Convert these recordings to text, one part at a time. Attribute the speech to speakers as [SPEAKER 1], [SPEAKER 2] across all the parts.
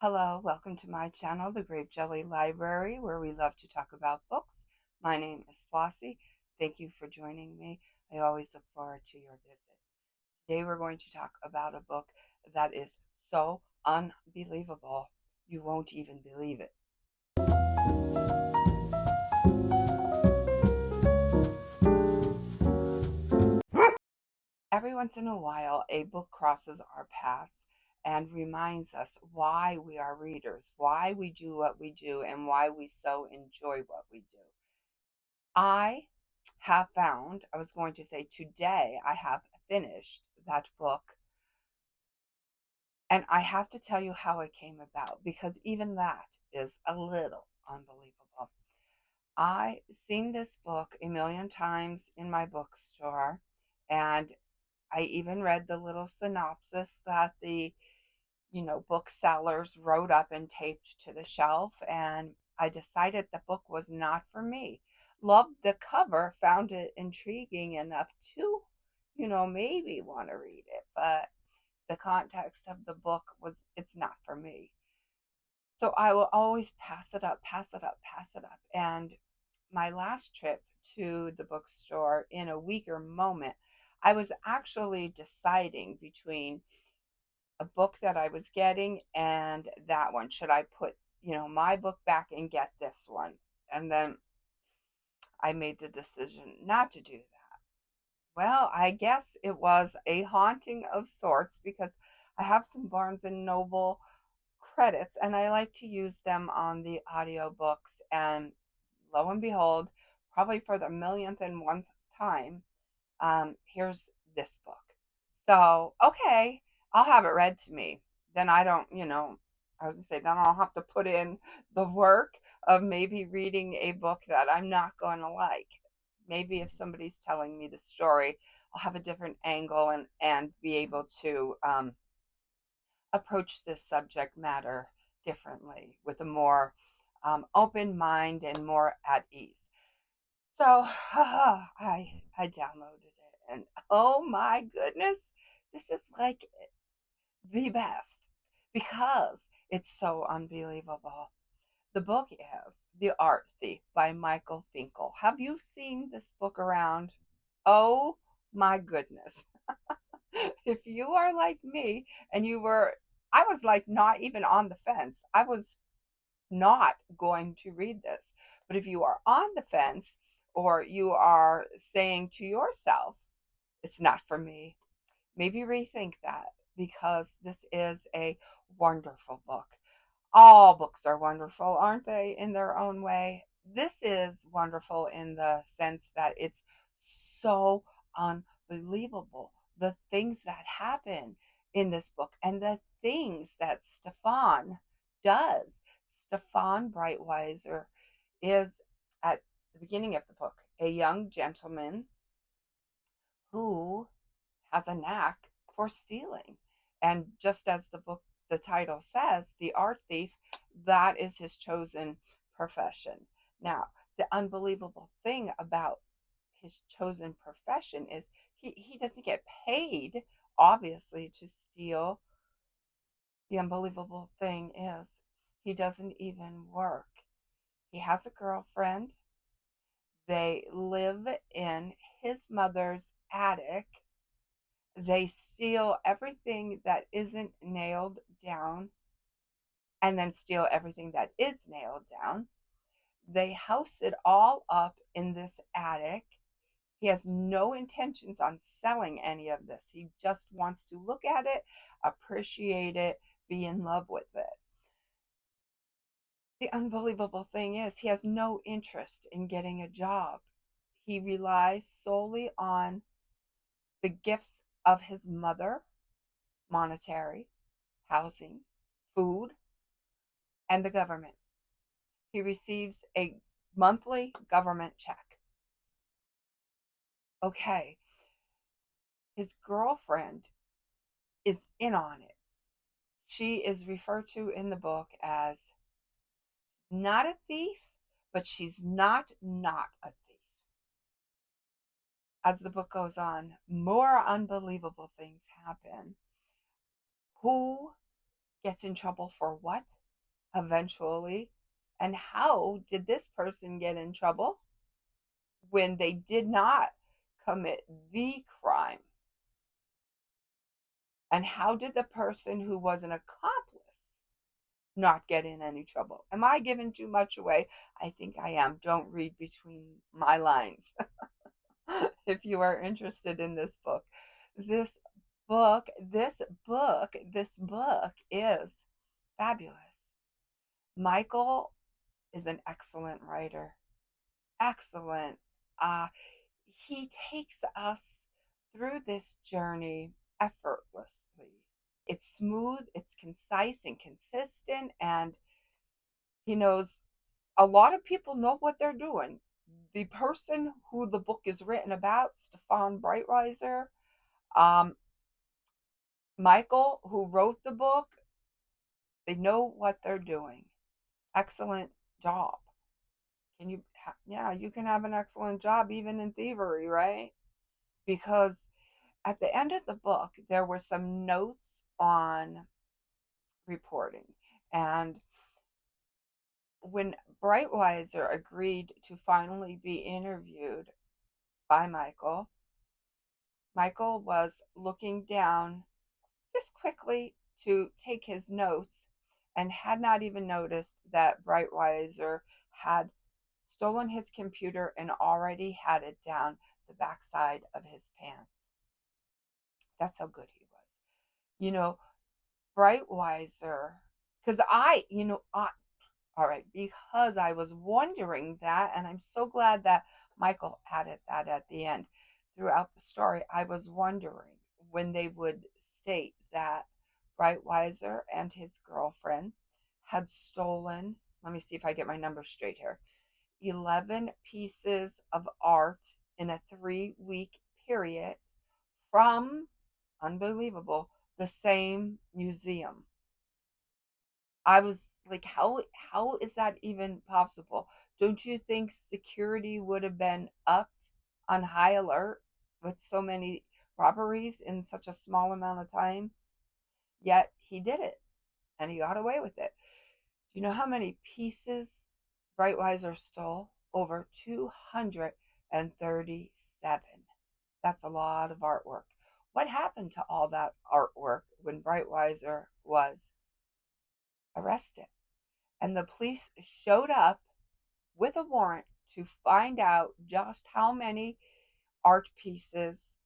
[SPEAKER 1] Hello, welcome to my channel, The Grape Jelly Library, where we love to talk about books. My name is Flossie. Thank you for joining me. I always look forward to your visit. Today we're going to talk about a book that is so unbelievable, you won't even believe it. Every once in a while, a book crosses our paths and reminds us why we are readers, why we do what we do, and why we so enjoy what we do. I have found, I was going to say today, I have finished that book. And I have to tell you how it came about because even that is a little unbelievable. I seen this book a million times in my bookstore, and I even read the little synopsis that the booksellers wrote up and taped to the shelf, and I decided the book was not for me. Loved the cover, found it intriguing enough to, maybe want to read it, but the context of the book was, it's not for me. So I will always pass it up, pass it up, pass it up. And my last trip to the bookstore in a weaker moment, I was actually deciding between a book that I was getting and that one. Should I put, my book back and get this one? And then I made the decision not to do that. Well, I guess it was a haunting of sorts because I have some Barnes and Noble credits and I like to use them on the audiobooks. And lo and behold, probably for the millionth and one time, here's this book. So, okay, I'll have it read to me. Then I don't, I was gonna say, then I'll have to put in the work of maybe reading a book that I'm not going to like. Maybe if somebody's telling me the story, I'll have a different angle and be able to approach this subject matter differently with a more open mind and more at ease. So I downloaded it, and oh my goodness, this is like the best because it's so unbelievable. The book is The Art Thief by Michael Finkel. Have you seen this book around? Oh my goodness. If you are like me and I was like not even on the fence. I was not going to read this. But if you are on the fence or you are saying to yourself, it's not for me, maybe rethink that because this is a wonderful book. All books are wonderful, aren't they, in their own way? This is wonderful in the sense that it's so unbelievable. The things that happen in this book and the things that Stefan does. Stefan Breitweiser is, at the beginning of the book, a young gentleman who has a knack for stealing. And just as the title says, the art thief, that is his chosen profession. Now, the unbelievable thing about his chosen profession is he doesn't get paid, obviously, to steal. The unbelievable thing is he doesn't even work. He has a girlfriend. They live in his mother's attic. They steal everything that isn't nailed down and then steal everything that is nailed down. They house it all up in this attic. He has no intentions on selling any of this. He just wants to look at it, appreciate it, be in love with it. The unbelievable thing is, he has no interest in getting a job. He relies solely on the gifts of his mother, monetary, housing, food, and the government. He receives a monthly government check. Okay, his girlfriend is in on it. She is referred to in the book as not a thief, but she's not a thief. As the book goes on, more unbelievable things happen. Who gets in trouble for what eventually, and how did this person get in trouble when they did not commit the crime? And how did the person who was an accomplice not get in any trouble? Am I giving too much away? I think I am. Don't read between my lines if you are interested in this book. This this book is fabulous. Michael is an excellent writer. Excellent. Uh, he takes us through this journey effortlessly. It's smooth, it's concise and consistent, and he knows a lot of people know what they're doing. The person who the book is written about, Stefan Breitweiser, um, Michael, who wrote the book, they know what they're doing. Excellent job. Yeah, you can have an excellent job even in thievery, right? Because at the end of the book, there were some notes on reporting. And when Breitweiser agreed to finally be interviewed by Michael, Michael was looking down just quickly to take his notes and had not even noticed that Breitweiser had stolen his computer and already had it down the backside of his pants. That's how good he was. You know, Breitweiser, because all right, because I was wondering that, and I'm so glad that Michael added that at the end. Throughout the story, I was wondering when they would state that Breitweiser and his girlfriend had stolen, let me see if I get my numbers straight here, 11 pieces of art in a 3-week period from, unbelievable, the same museum. I was like, how is that even possible? Don't you think security would have been upped on high alert with so many robberies in such a small amount of time? Yet he did it and he got away with it. Do you know how many pieces Breitweiser stole? Over 237. That's a lot of artwork. What happened to all that artwork when Breitweiser was arrested? And the police showed up with a warrant to find out just how many art pieces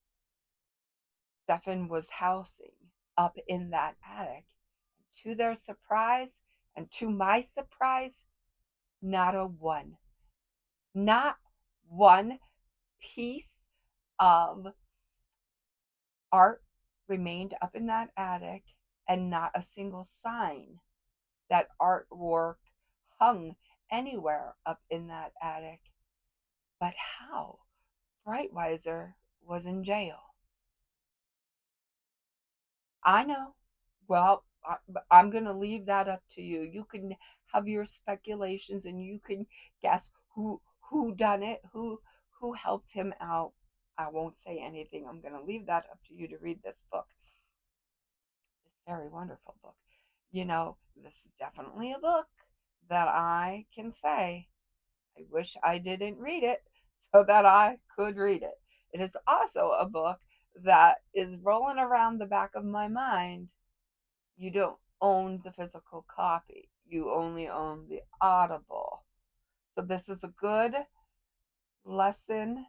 [SPEAKER 1] Stefan was housing up in that attic. To their surprise, and to my surprise, not a one. Not one piece of art remained up in that attic, and not a single sign that artwork hung anywhere up in that attic. But how? Breitweiser was in jail. I know. Well, I'm going to leave that up to you. You can have your speculations and you can guess who done it, who helped him out. I won't say anything. I'm going to leave that up to you to read this book. This very wonderful book. This is definitely a book that I can say I wish I didn't read it so that I could read it. It is also a book that is rolling around the back of my mind. You don't own the physical copy, you only own the Audible. So, this is a good lesson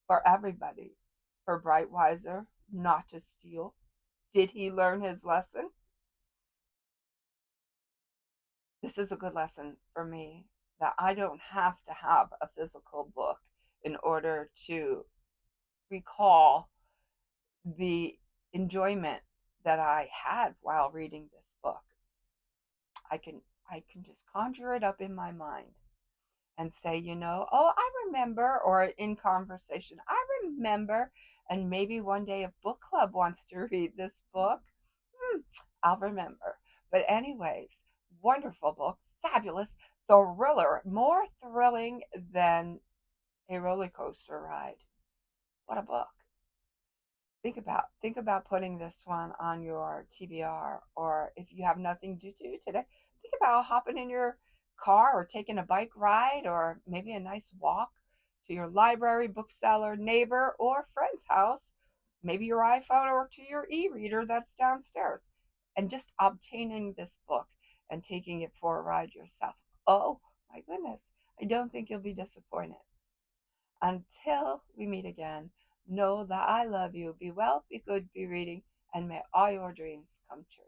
[SPEAKER 1] for everybody. For Breitweiser not to steal. Did he learn his lesson? This is a good lesson for me that I don't have to have a physical book in order to recall the enjoyment that I had while reading this book. I can I can just conjure it up in my mind and say, oh, I remember, or in conversation, I remember, and maybe one day if book club wants to read this book, I'll remember. But anyways, wonderful book, fabulous, thriller, more thrilling than a roller coaster ride. What a book. Think about putting this one on your TBR, or if you have nothing to do today, think about hopping in your car or taking a bike ride or maybe a nice walk to your library, bookseller, neighbor, or friend's house, maybe your iPhone or to your e-reader that's downstairs, and just obtaining this book and taking it for a ride yourself. Oh my goodness, I don't think you'll be disappointed. Until we meet again, know that I love you. Be well, be good, be reading, and may all your dreams come true.